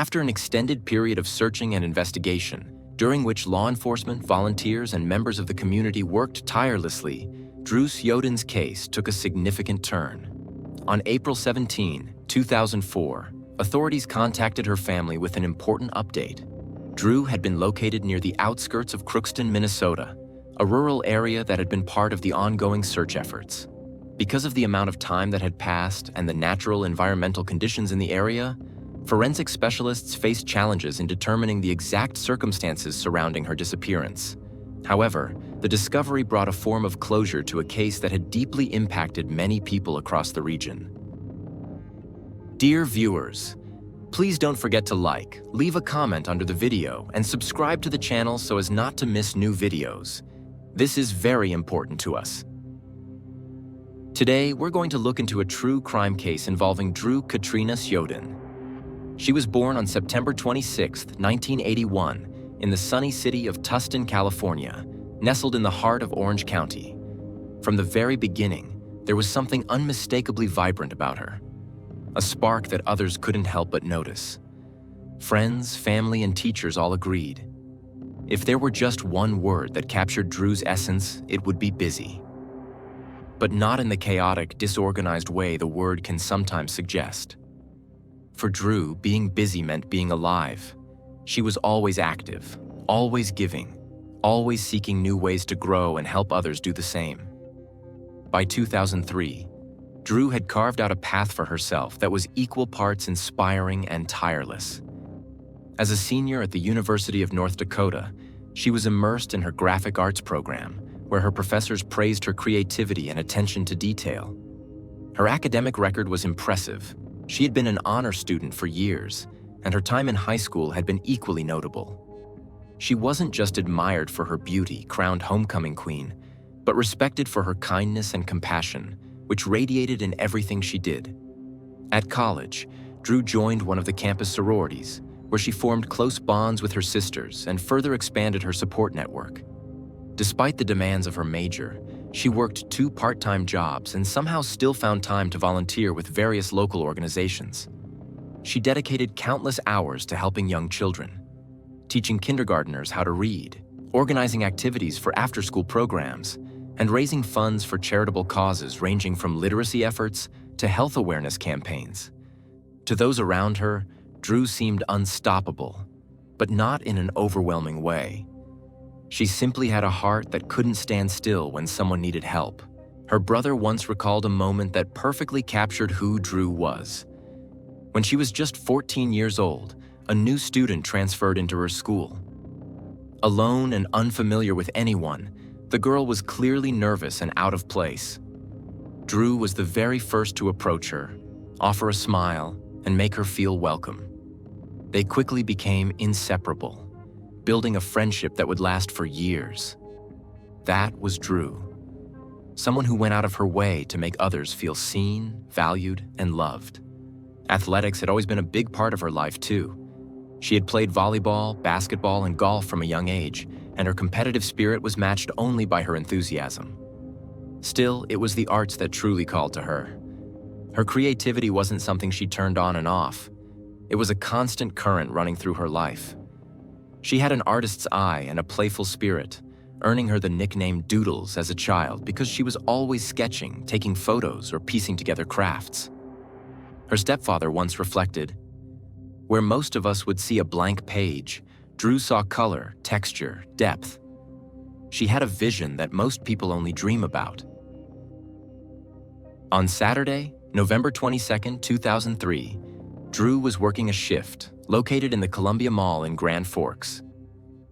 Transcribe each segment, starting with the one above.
After an extended period of searching and investigation, during which law enforcement, volunteers, and members of the community worked tirelessly, Drew Sjodin's case took a significant turn. On April 17, 2004, authorities contacted her family with an important update. Drew had been located near the outskirts of Crookston, Minnesota, a rural area that had been part of the ongoing search efforts. Because of the amount of time that had passed and the natural environmental conditions in the area, forensic specialists faced challenges in determining the exact circumstances surrounding her disappearance. However, the discovery brought a form of closure to a case that had deeply impacted many people across the region. Dear viewers, please don't forget to like, leave a comment under the video, and subscribe to the channel so as not to miss new videos. This is very important to us. Today, we're going to look into a true crime case involving Drew Katrina Sjodin. She was born on September 26, 1981, in the sunny city of Tustin, California, nestled in the heart of Orange County. From the very beginning, there was something unmistakably vibrant about her, a spark that others couldn't help but notice. Friends, family, and teachers all agreed. If there were just one word that captured Drew's essence, it would be busy. But not in the chaotic, disorganized way the word can sometimes suggest. For Drew, being busy meant being alive. She was always active, always giving, always seeking new ways to grow and help others do the same. By 2003, Drew had carved out a path for herself that was equal parts inspiring and tireless. As a senior at the University of North Dakota, she was immersed in her graphic arts program, where her professors praised her creativity and attention to detail. Her academic record was impressive. She had been an honor student for years, and her time in high school had been equally notable. She wasn't just admired for her beauty, crowned homecoming queen, but respected for her kindness and compassion, which radiated in everything she did. At college, Drew joined one of the campus sororities, where she formed close bonds with her sisters and further expanded her support network. Despite the demands of her major, she worked 2 part-time jobs and somehow still found time to volunteer with various local organizations. She dedicated countless hours to helping young children, teaching kindergarteners how to read, organizing activities for after-school programs, and raising funds for charitable causes ranging from literacy efforts to health awareness campaigns. To those around her, Drew seemed unstoppable, but not in an overwhelming way. She simply had a heart that couldn't stand still when someone needed help. Her brother once recalled a moment that perfectly captured who Drew was. When she was just 14 years old, a new student transferred into her school. Alone and unfamiliar with anyone, the girl was clearly nervous and out of place. Drew was the very first to approach her, offer a smile, and make her feel welcome. They quickly became inseparable, building a friendship that would last for years. That was Drew, someone who went out of her way to make others feel seen, valued, and loved. Athletics had always been a big part of her life too. She had played volleyball, basketball, and golf from a young age, and her competitive spirit was matched only by her enthusiasm. Still, it was the arts that truly called to her. Her creativity wasn't something she turned on and off. It was a constant current running through her life. She had an artist's eye and a playful spirit, earning her the nickname Doodles as a child because she was always sketching, taking photos, or piecing together crafts. Her stepfather once reflected, "Where most of us would see a blank page, Drew saw color, texture, depth. She had a vision that most people only dream about." On Saturday, November 22, 2003, Drew was working a shift located in the Columbia Mall in Grand Forks.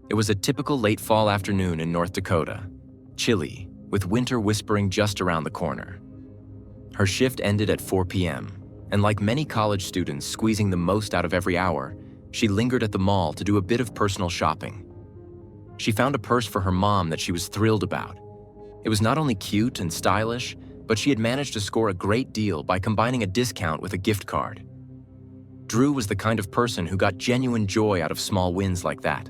It was a typical late fall afternoon in North Dakota, chilly, with winter whispering just around the corner. Her shift ended at 4 p.m., and like many college students squeezing the most out of every hour, she lingered at the mall to do a bit of personal shopping. She found a purse for her mom that she was thrilled about. It was not only cute and stylish, but she had managed to score a great deal by combining a discount with a gift card. Drew was the kind of person who got genuine joy out of small wins like that.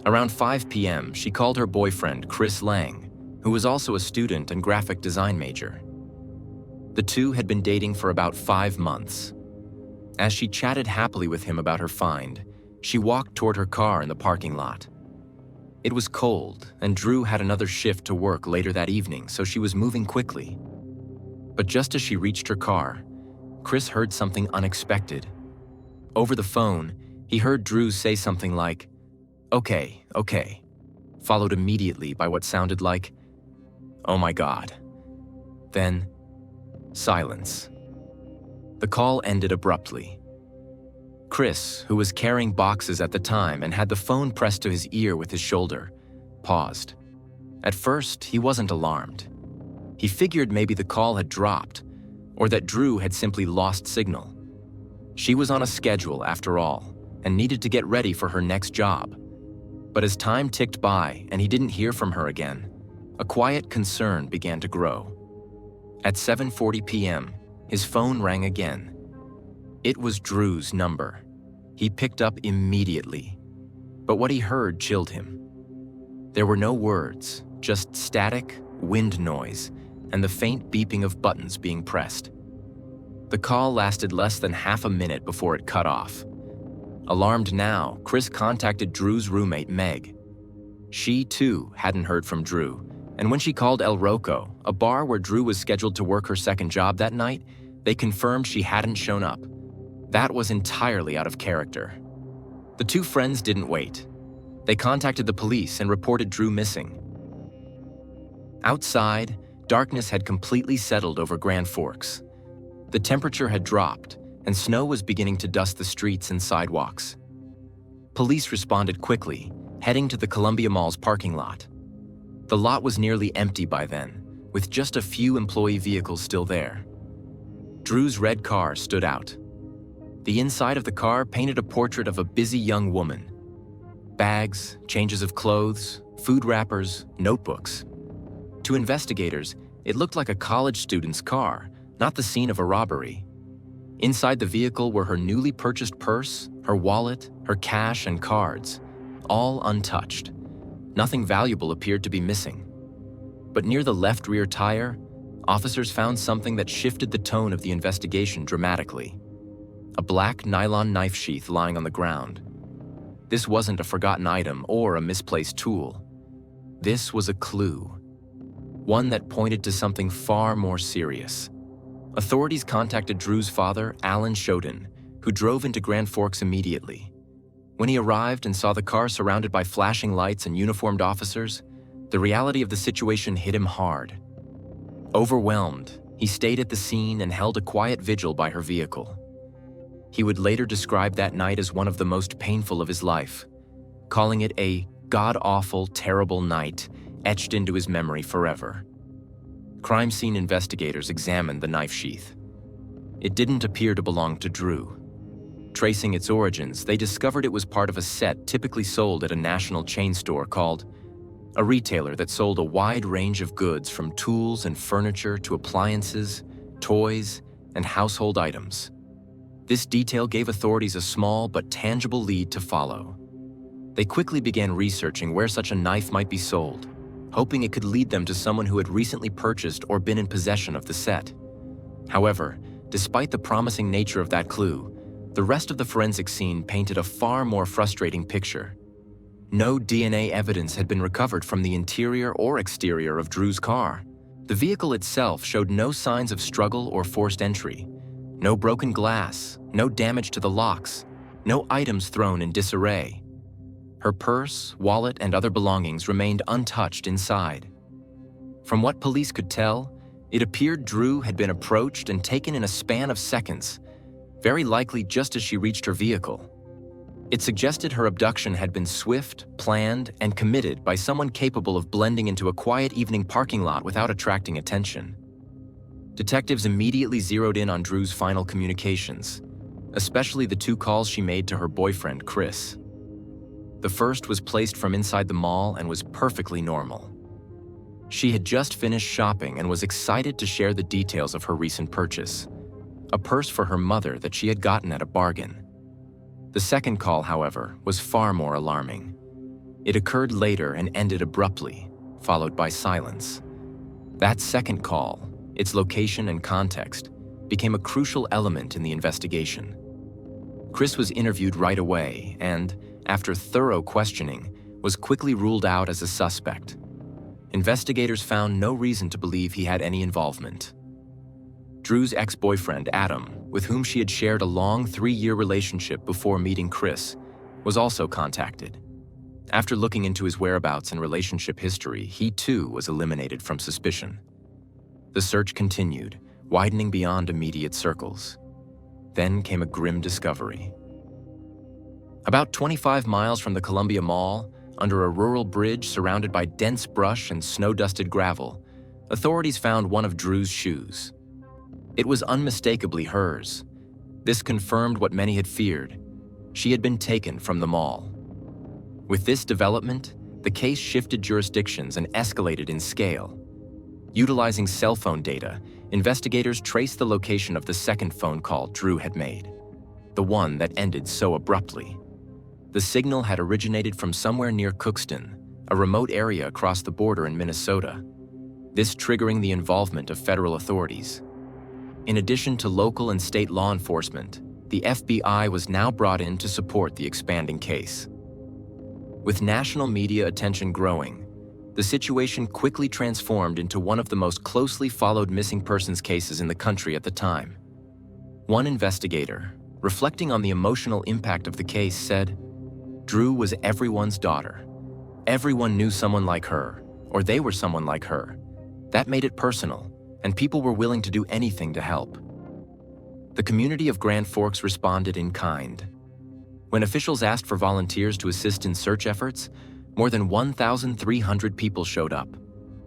Around 5 p.m., she called her boyfriend, Chris Lang, who was also a student and graphic design major. The two had been dating for about 5 months. As she chatted happily with him about her find, she walked toward her car in the parking lot. It was cold, and Drew had another shift to work later that evening, so she was moving quickly. But just as she reached her car, Chris heard something unexpected. Over the phone, he heard Drew say something like, "Okay, okay," followed immediately by what sounded like, "Oh my God." Then, silence. The call ended abruptly. Chris, who was carrying boxes at the time and had the phone pressed to his ear with his shoulder, paused. At first, he wasn't alarmed. He figured maybe the call had dropped, or that Drew had simply lost signal. She was on a schedule, after all, and needed to get ready for her next job. But as time ticked by and he didn't hear from her again, a quiet concern began to grow. At 7:40 p.m., his phone rang again. It was Drew's number. He picked up immediately, but what he heard chilled him. There were no words, just static, wind noise, and the faint beeping of buttons being pressed. The call lasted less than half a minute before it cut off. Alarmed now, Chris contacted Drew's roommate, Meg. She, too, hadn't heard from Drew, and when she called El Rocco, a bar where Drew was scheduled to work her second job that night, they confirmed she hadn't shown up. That was entirely out of character. The two friends didn't wait. They contacted the police and reported Drew missing. Outside, darkness had completely settled over Grand Forks. The temperature had dropped, and snow was beginning to dust the streets and sidewalks. Police responded quickly, heading to the Columbia Mall's parking lot. The lot was nearly empty by then, with just a few employee vehicles still there. Drew's red car stood out. The inside of the car painted a portrait of a busy young woman. Bags, changes of clothes, food wrappers, notebooks. To investigators, it looked like a college student's car, not the scene of a robbery. Inside the vehicle were her newly purchased purse, her wallet, her cash, and cards, all untouched. Nothing valuable appeared to be missing. But near the left rear tire, officers found something that shifted the tone of the investigation dramatically. A black nylon knife sheath lying on the ground. This wasn't a forgotten item or a misplaced tool. This was a clue. One that pointed to something far more serious. Authorities contacted Drew's father, Alan Sjodin, who drove into Grand Forks immediately. When he arrived and saw the car surrounded by flashing lights and uniformed officers, the reality of the situation hit him hard. Overwhelmed, he stayed at the scene and held a quiet vigil by her vehicle. He would later describe that night as one of the most painful of his life, calling it a god-awful, terrible night etched into his memory forever. Crime scene investigators examined the knife sheath. It didn't appear to belong to Drew. Tracing its origins, they discovered it was part of a set typically sold at a national chain store called a retailer that sold a wide range of goods from tools and furniture to appliances, toys, and household items. This detail gave authorities a small but tangible lead to follow. They quickly began researching where such a knife might be sold, hoping it could lead them to someone who had recently purchased or been in possession of the set. However, despite the promising nature of that clue, the rest of the forensic scene painted a far more frustrating picture. No DNA evidence had been recovered from the interior or exterior of Drew's car. The vehicle itself showed no signs of struggle or forced entry. No broken glass, no damage to the locks, no items thrown in disarray. Her purse, wallet, and other belongings remained untouched inside. From what police could tell, it appeared Drew had been approached and taken in a span of seconds, very likely just as she reached her vehicle. It suggested her abduction had been swift, planned, and committed by someone capable of blending into a quiet evening parking lot without attracting attention. Detectives immediately zeroed in on Drew's final communications, especially the two calls she made to her boyfriend, Chris. The first was placed from inside the mall and was perfectly normal. She had just finished shopping and was excited to share the details of her recent purchase, a purse for her mother that she had gotten at a bargain. The second call, however, was far more alarming. It occurred later and ended abruptly, followed by silence. That second call, its location and context, became a crucial element in the investigation. Chris was interviewed right away and, after thorough questioning, was quickly ruled out as a suspect. Investigators found no reason to believe he had any involvement. Drew's ex-boyfriend, Adam, with whom she had shared a long 3-year relationship before meeting Chris, was also contacted. After looking into his whereabouts and relationship history, he too was eliminated from suspicion. The search continued, widening beyond immediate circles. Then came a grim discovery. About 25 miles from the Columbia Mall, under a rural bridge surrounded by dense brush and snow-dusted gravel, authorities found one of Drew's shoes. It was unmistakably hers. This confirmed what many had feared. She had been taken from the mall. With this development, the case shifted jurisdictions and escalated in scale. Utilizing cell phone data, investigators traced the location of the second phone call Drew had made, the one that ended so abruptly. The signal had originated from somewhere near Cookston, a remote area across the border in Minnesota, this triggering the involvement of federal authorities. In addition to local and state law enforcement, the FBI was now brought in to support the expanding case. With national media attention growing, the situation quickly transformed into one of the most closely followed missing persons cases in the country at the time. One investigator, reflecting on the emotional impact of the case, said, "Drew was everyone's daughter. Everyone knew someone like her, or they were someone like her. That made it personal, and people were willing to do anything to help." The community of Grand Forks responded in kind. When officials asked for volunteers to assist in search efforts, more than 1,300 people showed up,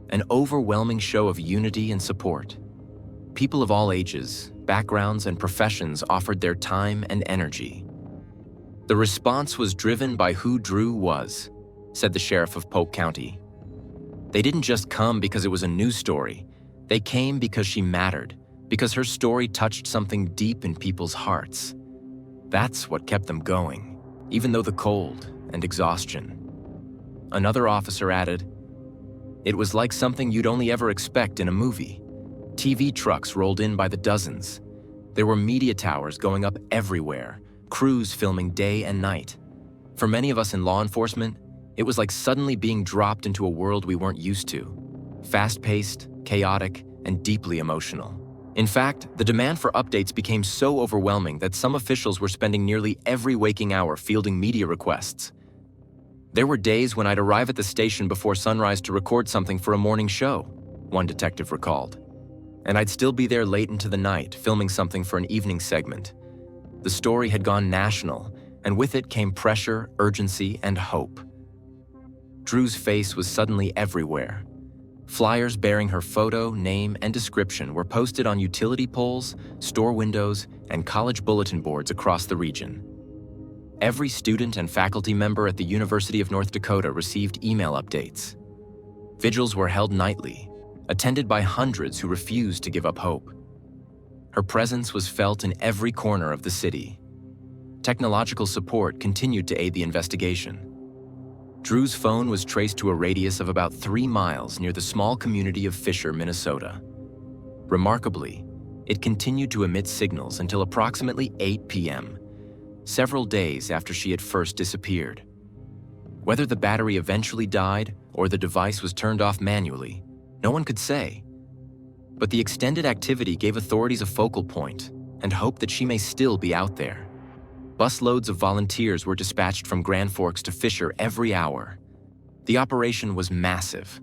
an overwhelming show of unity and support. People of all ages, backgrounds, and professions offered their time and energy. The response was driven by who Drew was, said the sheriff of Polk County. They didn't just come because it was a news story. They came because she mattered, because her story touched something deep in people's hearts. That's what kept them going, even though the cold and exhaustion. Another officer added, "It was like something you'd only ever expect in a movie. TV trucks rolled in by the dozens. There were media towers going up everywhere, crews filming day and night. For many of us in law enforcement, it was like suddenly being dropped into a world we weren't used to. Fast-paced, chaotic, and deeply emotional. In fact, the demand for updates became so overwhelming that some officials were spending nearly every waking hour fielding media requests. There were days when I'd arrive at the station before sunrise to record something for a morning show," one detective recalled. "And I'd still be there late into the night, filming something for an evening segment. The story had gone national, and with it came pressure, urgency, and hope." Drew's face was suddenly everywhere. Flyers bearing her photo, name, and description were posted on utility poles, store windows, and college bulletin boards across the region. Every student and faculty member at the University of North Dakota received email updates. Vigils were held nightly, attended by hundreds who refused to give up hope. Her presence was felt in every corner of the city. Technological support continued to aid the investigation. Drew's phone was traced to a radius of about 3 miles near the small community of Fisher, Minnesota. Remarkably, it continued to emit signals until approximately 8 p.m., several days after she had first disappeared. Whether the battery eventually died or the device was turned off manually, no one could say. But the extended activity gave authorities a focal point and hope that she may still be out there. Busloads of volunteers were dispatched from Grand Forks to Fisher every hour. The operation was massive.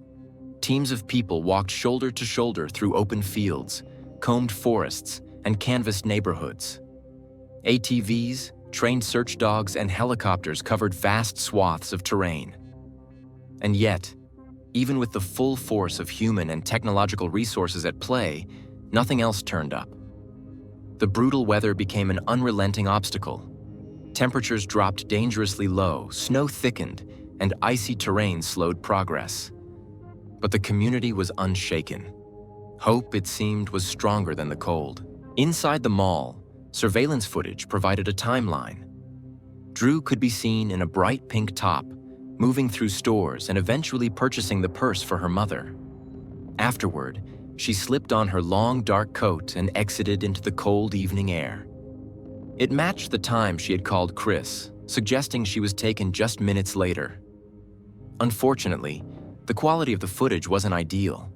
Teams of people walked shoulder to shoulder through open fields, combed forests, and canvassed neighborhoods. ATVs, trained search dogs, and helicopters covered vast swaths of terrain. And yet, even with the full force of human and technological resources at play, nothing else turned up. The brutal weather became an unrelenting obstacle. Temperatures dropped dangerously low, snow thickened, and icy terrain slowed progress. But the community was unshaken. Hope, it seemed, was stronger than the cold. Inside the mall, surveillance footage provided a timeline. Drew could be seen in a bright pink top, moving through stores and eventually purchasing the purse for her mother. Afterward, she slipped on her long dark coat and exited into the cold evening air. It matched the time she had called Chris, suggesting she was taken just minutes later. Unfortunately, the quality of the footage wasn't ideal.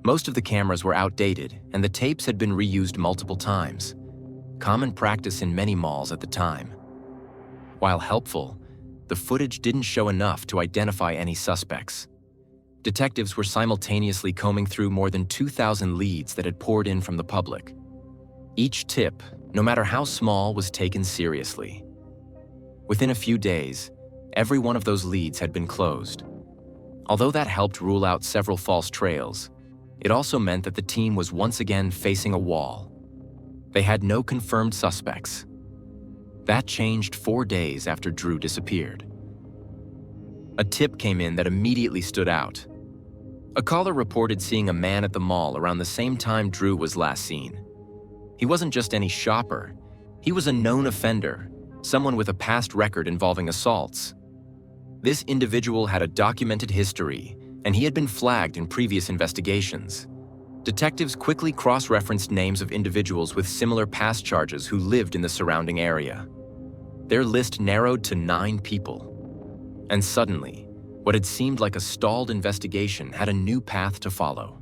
Most of the cameras were outdated, and the tapes had been reused multiple times, common practice in many malls at the time. While helpful, the footage didn't show enough to identify any suspects. Detectives were simultaneously combing through more than 2,000 leads that had poured in from the public. Each tip, no matter how small, was taken seriously. Within a few days, every one of those leads had been closed. Although that helped rule out several false trails, it also meant that the team was once again facing a wall. They had no confirmed suspects. That changed 4 days after Drew disappeared. A tip came in that immediately stood out. A caller reported seeing a man at the mall around the same time Drew was last seen. He wasn't just any shopper. He was a known offender, someone with a past record involving assaults. This individual had a documented history, and he had been flagged in previous investigations. Detectives quickly cross-referenced names of individuals with similar past charges who lived in the surrounding area. Their list narrowed to 9 people. And suddenly, what had seemed like a stalled investigation had a new path to follow.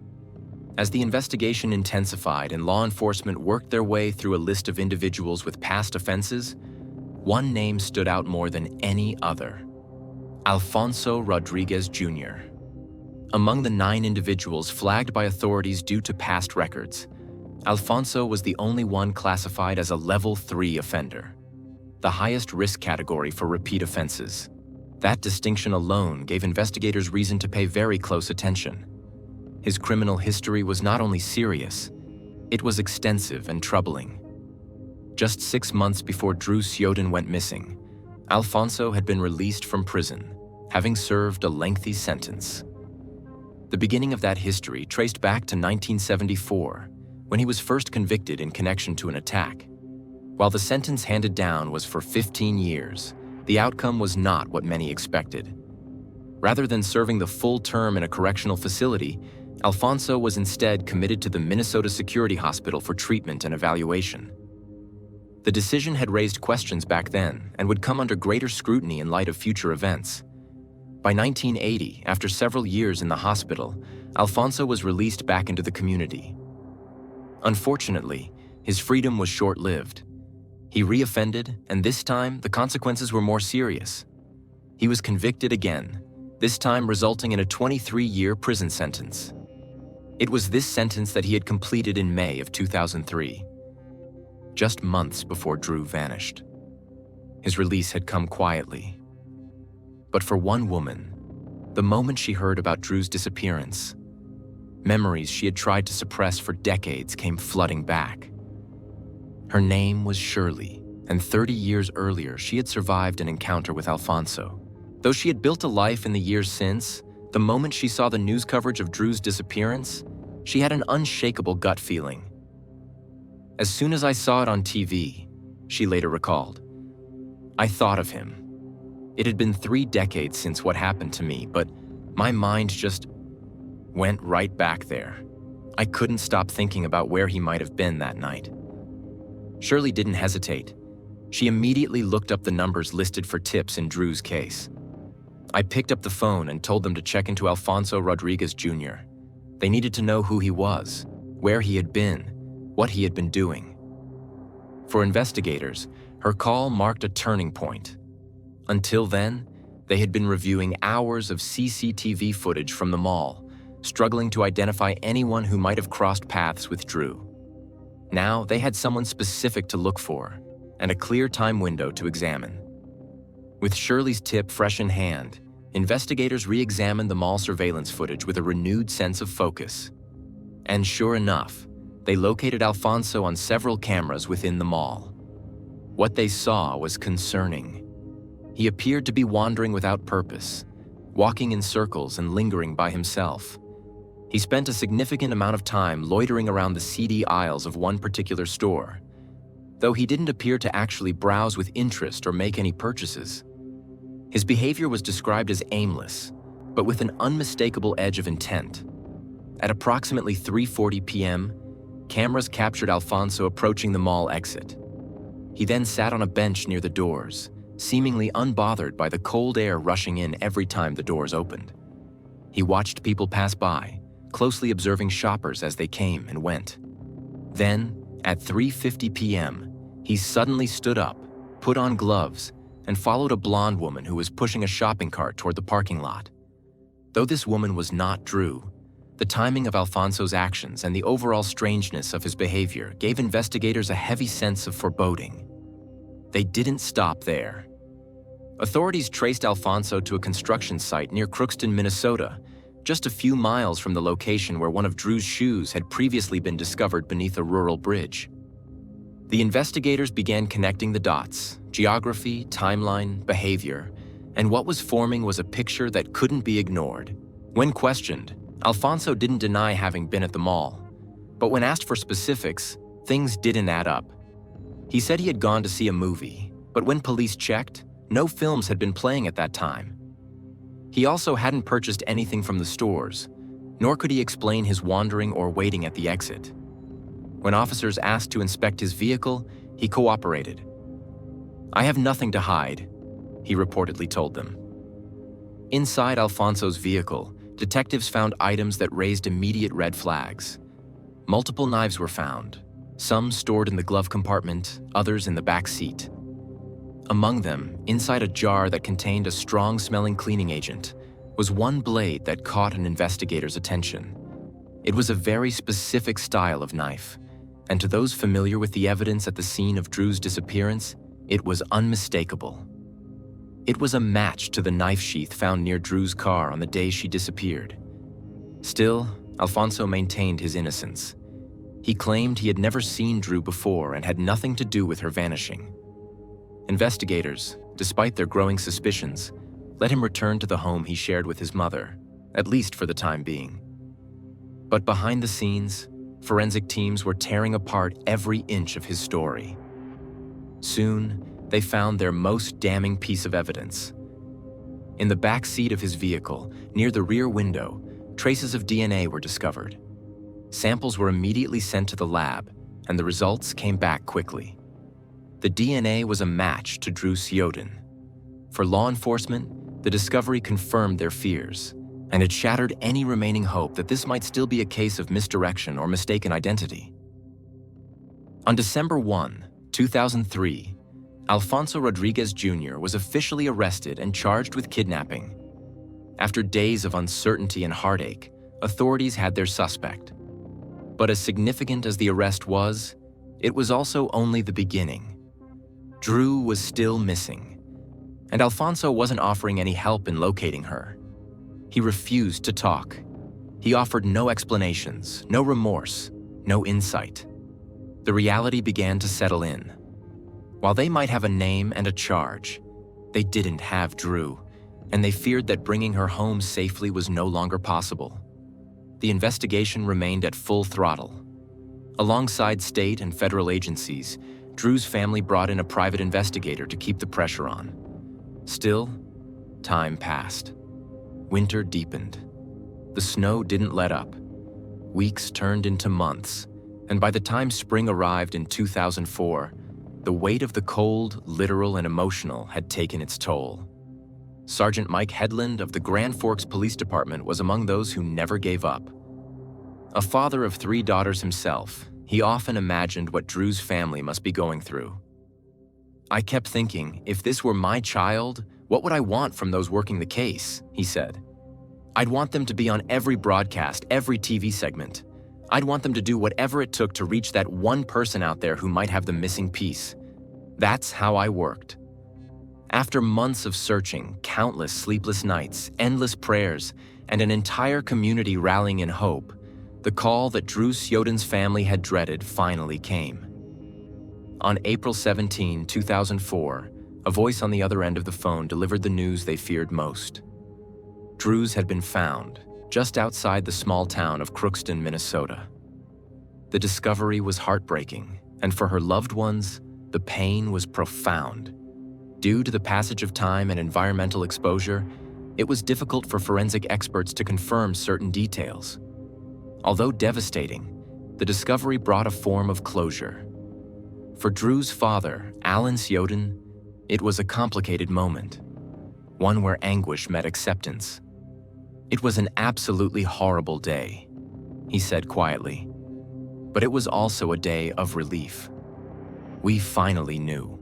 As the investigation intensified and law enforcement worked their way through a list of individuals with past offenses, one name stood out more than any other: Alfonso Rodriguez Jr. Among the 9 individuals flagged by authorities due to past records, Alfonso was the only one classified as a Level 3 offender, the highest risk category for repeat offenses. That distinction alone gave investigators reason to pay very close attention. His criminal history was not only serious, it was extensive and troubling. Just 6 months before Drew Sjodin went missing, Alfonso had been released from prison, having served a lengthy sentence. The beginning of that history traced back to 1974, when he was first convicted in connection to an attack. While the sentence handed down was for 15 years, the outcome was not what many expected. Rather than serving the full term in a correctional facility, Alfonso was instead committed to the Minnesota Security Hospital for treatment and evaluation. The decision had raised questions back then and would come under greater scrutiny in light of future events. By 1980, after several years in the hospital, Alfonso was released back into the community. Unfortunately, his freedom was short-lived. He reoffended, and this time the consequences were more serious. He was convicted again, this time resulting in a 23-year prison sentence. It was this sentence that he had completed in May of 2003, just months before Drew vanished. His release had come quietly. But for one woman, the moment she heard about Drew's disappearance, memories she had tried to suppress for decades came flooding back. Her name was Shirley, and 30 years earlier she had survived an encounter with Alfonso. Though she had built a life in the years since, the moment she saw the news coverage of Drew's disappearance, she had an unshakable gut feeling. As soon as I saw it on TV, she later recalled, I thought of him. It had been 3 decades since what happened to me, but my mind just went right back there. I couldn't stop thinking about where he might have been that night. Shirley didn't hesitate. She immediately looked up the numbers listed for tips in Drew's case. I picked up the phone and told them to check into Alfonso Rodriguez Jr. They needed to know who he was, where he had been, what he had been doing. For investigators, her call marked a turning point. Until then, they had been reviewing hours of CCTV footage from the mall, struggling to identify anyone who might have crossed paths with Drew. Now they had someone specific to look for, and a clear time window to examine. With Shirley's tip fresh in hand, investigators re-examined the mall surveillance footage with a renewed sense of focus. And sure enough, they located Alfonso on several cameras within the mall. What they saw was concerning. He appeared to be wandering without purpose, walking in circles and lingering by himself. He spent a significant amount of time loitering around the seedy aisles of one particular store, though he didn't appear to actually browse with interest or make any purchases. His behavior was described as aimless, but with an unmistakable edge of intent. At approximately 3:40 p.m., cameras captured Alfonso approaching the mall exit. He then sat on a bench near the doors, seemingly unbothered by the cold air rushing in every time the doors opened. He watched people pass by, closely observing shoppers as they came and went. Then, at 3:50 p.m., he suddenly stood up, put on gloves, and followed a blonde woman who was pushing a shopping cart toward the parking lot. Though this woman was not Drew, the timing of Alfonso's actions and the overall strangeness of his behavior gave investigators a heavy sense of foreboding. They didn't stop there. Authorities traced Alfonso to a construction site near Crookston, Minnesota, just a few miles from the location where one of Drew's shoes had previously been discovered beneath a rural bridge. The investigators began connecting the dots: geography, timeline, behavior, and what was forming was a picture that couldn't be ignored. When questioned, Alfonso didn't deny having been at the mall, but when asked for specifics, things didn't add up. He said he had gone to see a movie, but when police checked, no films had been playing at that time. He also hadn't purchased anything from the stores, nor could he explain his wandering or waiting at the exit. When officers asked to inspect his vehicle, he cooperated. "I have nothing to hide," he reportedly told them. Inside Alfonso's vehicle, detectives found items that raised immediate red flags. Multiple knives were found, some stored in the glove compartment, others in the back seat. Among them, inside a jar that contained a strong-smelling cleaning agent, was one blade that caught an investigator's attention. It was a very specific style of knife, and to those familiar with the evidence at the scene of Drew's disappearance, it was unmistakable. It was a match to the knife sheath found near Drew's car on the day she disappeared. Still, Alfonso maintained his innocence. He claimed he had never seen Drew before and had nothing to do with her vanishing. Investigators, despite their growing suspicions, let him return to the home he shared with his mother, at least for the time being. But behind the scenes, forensic teams were tearing apart every inch of his story. Soon, they found their most damning piece of evidence. In the back seat of his vehicle, near the rear window, traces of DNA were discovered. Samples were immediately sent to the lab, and the results came back quickly. The DNA was a match to Drew Sjodin. For law enforcement, the discovery confirmed their fears, and it shattered any remaining hope that this might still be a case of misdirection or mistaken identity. On December 1, 2003, Alfonso Rodriguez Jr. was officially arrested and charged with kidnapping. After days of uncertainty and heartache, authorities had their suspect. But as significant as the arrest was, it was also only the beginning. Drew was still missing, and Alfonso wasn't offering any help in locating her. He refused to talk. He offered no explanations, no remorse, no insight. The reality began to settle in. While they might have a name and a charge, they didn't have Drew, and they feared that bringing her home safely was no longer possible. The investigation remained at full throttle. Alongside state and federal agencies, Drew's family brought in a private investigator to keep the pressure on. Still, time passed. Winter deepened. The snow didn't let up. Weeks turned into months, and by the time spring arrived in 2004, the weight of the cold, literal, and emotional had taken its toll. Sergeant Mike Headland of the Grand Forks Police Department was among those who never gave up. A father of 3 daughters himself, he often imagined what Drew's family must be going through. "I kept thinking, if this were my child, what would I want from those working the case?" he said. "I'd want them to be on every broadcast, every TV segment. I'd want them to do whatever it took to reach that one person out there who might have the missing piece. That's how I worked." After months of searching, countless sleepless nights, endless prayers, and an entire community rallying in hope, the call that Drew Sjodin's family had dreaded finally came. On April 17, 2004, a voice on the other end of the phone delivered the news they feared most. Drew's had been found, just outside the small town of Crookston, Minnesota. The discovery was heartbreaking, and for her loved ones, the pain was profound. Due to the passage of time and environmental exposure, it was difficult for forensic experts to confirm certain details. Although devastating, the discovery brought a form of closure. For Drew's father, Alan Sjodin, it was a complicated moment, one where anguish met acceptance. "It was an absolutely horrible day," he said quietly. "But it was also a day of relief. We finally knew."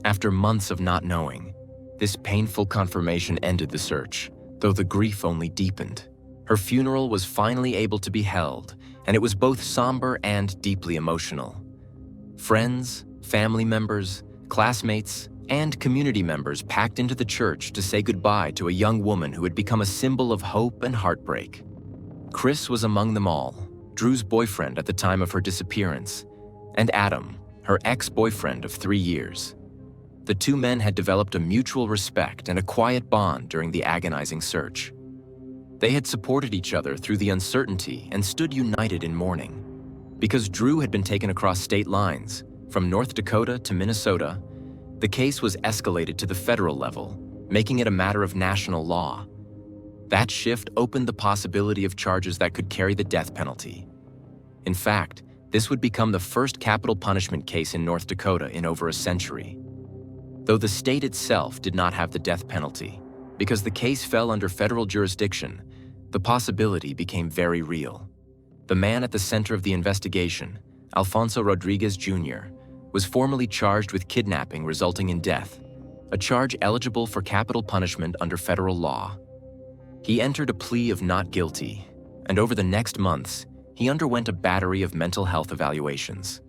After months of not knowing, this painful confirmation ended the search, though the grief only deepened. Her funeral was finally able to be held, and it was both somber and deeply emotional. Friends, family members, classmates, and community members packed into the church to say goodbye to a young woman who had become a symbol of hope and heartbreak. Chris was among them all, Drew's boyfriend at the time of her disappearance, and Adam, her ex-boyfriend of 3 years. The two men had developed a mutual respect and a quiet bond during the agonizing search. They had supported each other through the uncertainty and stood united in mourning. Because Drew had been taken across state lines, from North Dakota to Minnesota, the case was escalated to the federal level, making it a matter of national law. That shift opened the possibility of charges that could carry the death penalty. In fact, this would become the first capital punishment case in North Dakota in over a century. Though the state itself did not have the death penalty, because the case fell under federal jurisdiction, the possibility became very real. The man at the center of the investigation, Alfonso Rodriguez Jr., was formally charged with kidnapping resulting in death, a charge eligible for capital punishment under federal law. He entered a plea of not guilty, and over the next months, he underwent a battery of mental health evaluations.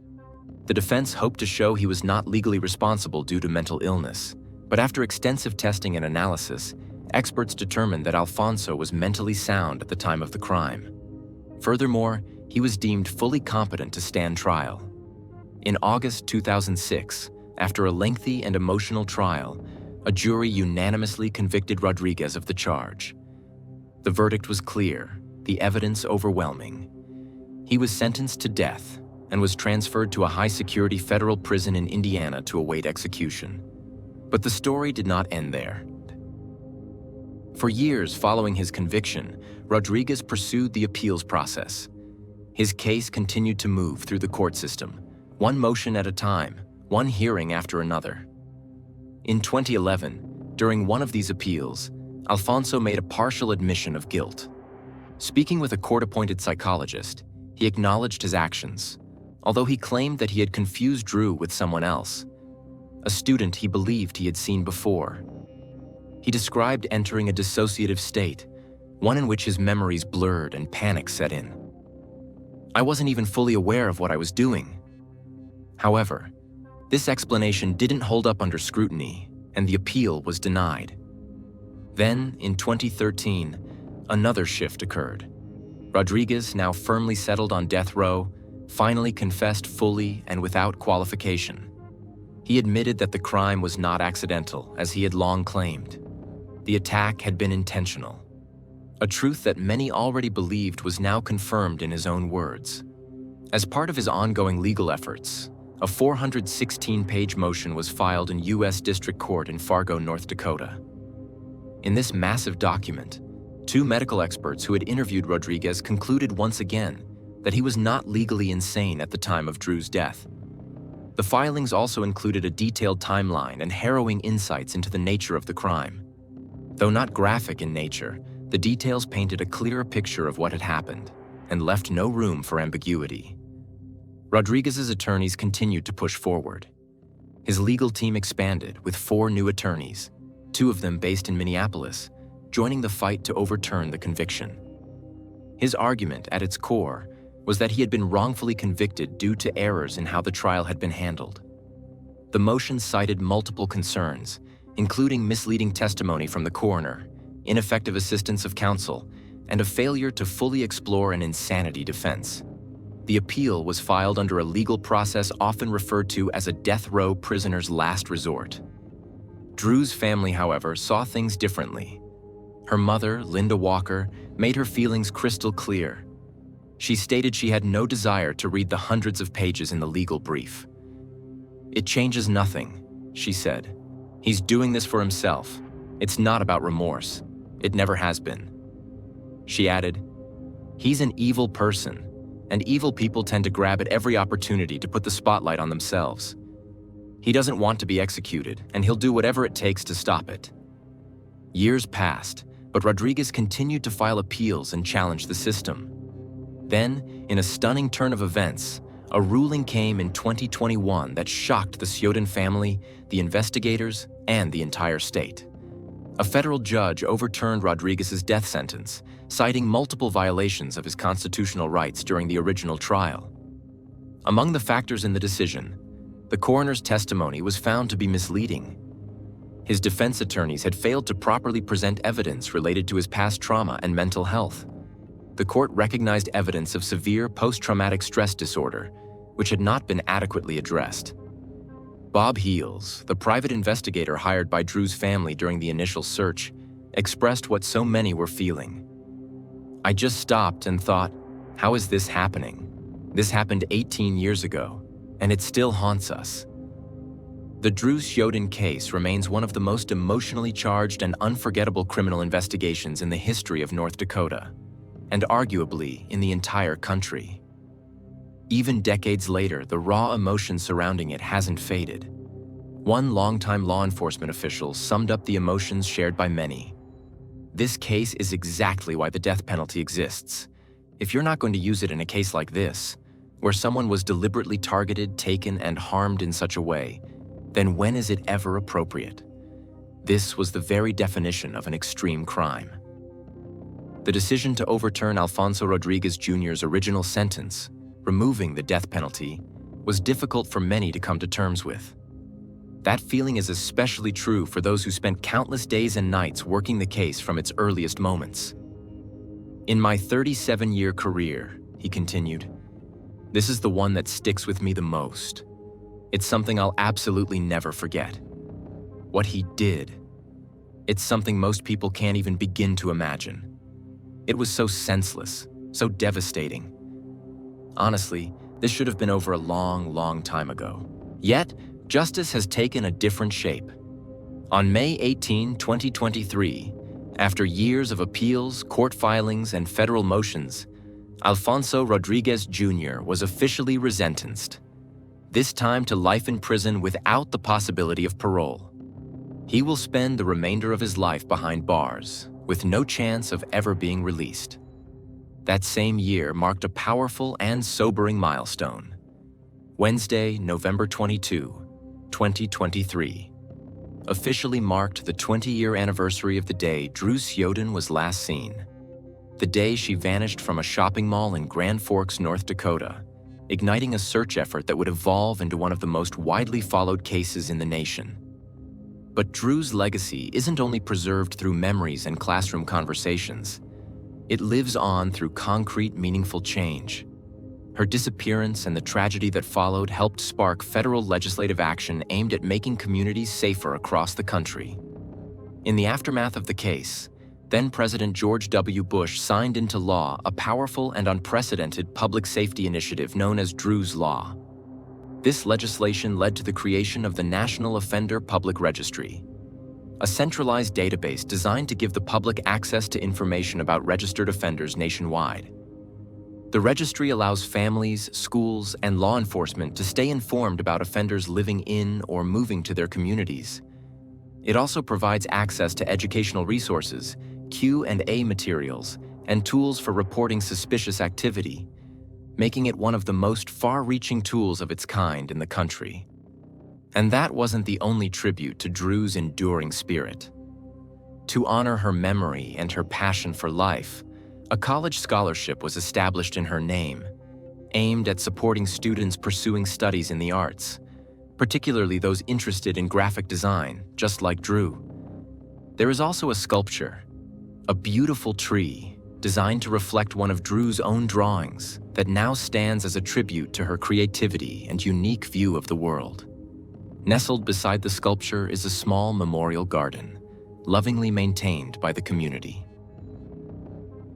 The defense hoped to show he was not legally responsible due to mental illness, but after extensive testing and analysis, experts determined that Alfonso was mentally sound at the time of the crime. Furthermore, he was deemed fully competent to stand trial. In August 2006, after a lengthy and emotional trial, a jury unanimously convicted Rodriguez of the charge. The verdict was clear, the evidence overwhelming. He was sentenced to death and was transferred to a high-security federal prison in Indiana to await execution. But the story did not end there. For years following his conviction, Rodriguez pursued the appeals process. His case continued to move through the court system, one motion at a time, one hearing after another. In 2011, during one of these appeals, Alfonso made a partial admission of guilt. Speaking with a court-appointed psychologist, he acknowledged his actions, although he claimed that he had confused Drew with someone else, a student he believed he had seen before. He described entering a dissociative state, one in which his memories blurred and panic set in. "I wasn't even fully aware of what I was doing." However, this explanation didn't hold up under scrutiny, and the appeal was denied. Then, in 2013, another shift occurred. Rodriguez, now firmly settled on death row, finally confessed fully and without qualification. He admitted that the crime was not accidental, as he had long claimed. The attack had been intentional. A truth that many already believed was now confirmed in his own words. As part of his ongoing legal efforts, a 416-page motion was filed in U.S. District Court in Fargo, North Dakota. In this massive document, 2 medical experts who had interviewed Rodriguez concluded once again that he was not legally insane at the time of Drew's death. The filings also included a detailed timeline and harrowing insights into the nature of the crime. Though not graphic in nature, the details painted a clearer picture of what had happened and left no room for ambiguity. Rodriguez's attorneys continued to push forward. His legal team expanded with 4 new attorneys, 2 of them based in Minneapolis, joining the fight to overturn the conviction. His argument, at its core, was that he had been wrongfully convicted due to errors in how the trial had been handled. The motion cited multiple concerns, including misleading testimony from the coroner, ineffective assistance of counsel, and a failure to fully explore an insanity defense. The appeal was filed under a legal process often referred to as a death row prisoner's last resort. Drew's family, however, saw things differently. Her mother, Linda Walker, made her feelings crystal clear. She stated she had no desire to read the hundreds of pages in the legal brief. "It changes nothing," she said. "He's doing this for himself. It's not about remorse. It never has been." She added, "He's an evil person. and evil people tend to grab at every opportunity to put the spotlight on themselves. He doesn't want to be executed, and he'll do whatever it takes to stop it. Years passed, but Rodriguez continued to file appeals and challenge the system. Then, in a stunning turn of events, a ruling came in 2021 that shocked the Sjodin family, the investigators, and the entire state. A federal judge overturned Rodriguez's death sentence, citing multiple violations of his constitutional rights during the original trial. Among the factors in the decision, the coroner's testimony was found to be misleading. His defense attorneys had failed to properly present evidence related to his past trauma and mental health. The court recognized evidence of severe post-traumatic stress disorder, which had not been adequately addressed. Bob Heels, the private investigator hired by Drew's family during the initial search, expressed what so many were feeling. "I just stopped and thought, how is this happening? This happened 18 years ago, and it still haunts us." The Drew Sjodin case remains one of the most emotionally charged and unforgettable criminal investigations in the history of North Dakota, and arguably in the entire country. Even decades later, the raw emotion surrounding it hasn't faded. One longtime law enforcement official summed up the emotions shared by many. "This case is exactly why the death penalty exists. If you're not going to use it in a case like this, where someone was deliberately targeted, taken, and harmed in such a way, then when is it ever appropriate?" This was the very definition of an extreme crime. The decision to overturn Alfonso Rodriguez Jr.'s original sentence, removing the death penalty, was difficult for many to come to terms with. That feeling is especially true for those who spent countless days and nights working the case from its earliest moments. "In my 37-year career," he continued, "this is the one that sticks with me the most. It's something I'll absolutely never forget. What he did, it's something most people can't even begin to imagine. It was so senseless, so devastating. Honestly, this should have been over a long, long time ago. Yet, justice has taken a different shape. On May 18, 2023, after years of appeals, court filings, and federal motions, Alfonso Rodriguez Jr. was officially resentenced, this time to life in prison without the possibility of parole. He will spend the remainder of his life behind bars, with no chance of ever being released. That same year marked a powerful and sobering milestone. Wednesday, November 22, 2023, officially marked the 20-year anniversary of the day Drew Sjodin was last seen. The day she vanished from a shopping mall in Grand Forks, North Dakota, igniting a search effort that would evolve into one of the most widely followed cases in the nation. But Drew's legacy isn't only preserved through memories and classroom conversations. It lives on through concrete, meaningful change. Her disappearance and the tragedy that followed helped spark federal legislative action aimed at making communities safer across the country. In the aftermath of the case, then-President George W. Bush signed into law a powerful and unprecedented public safety initiative known as Drew's Law. This legislation led to the creation of the National Offender Public Registry, a centralized database designed to give the public access to information about registered offenders nationwide. The registry allows families, schools, and law enforcement to stay informed about offenders living in or moving to their communities. It also provides access to educational resources, Q&A materials, and tools for reporting suspicious activity, making it one of the most far-reaching tools of its kind in the country. And that wasn't the only tribute to Drew's enduring spirit. To honor her memory and her passion for life, a college scholarship was established in her name, aimed at supporting students pursuing studies in the arts, particularly those interested in graphic design, just like Drew. There is also a sculpture, a beautiful tree, designed to reflect one of Drew's own drawings that now stands as a tribute to her creativity and unique view of the world. Nestled beside the sculpture is a small memorial garden, lovingly maintained by the community.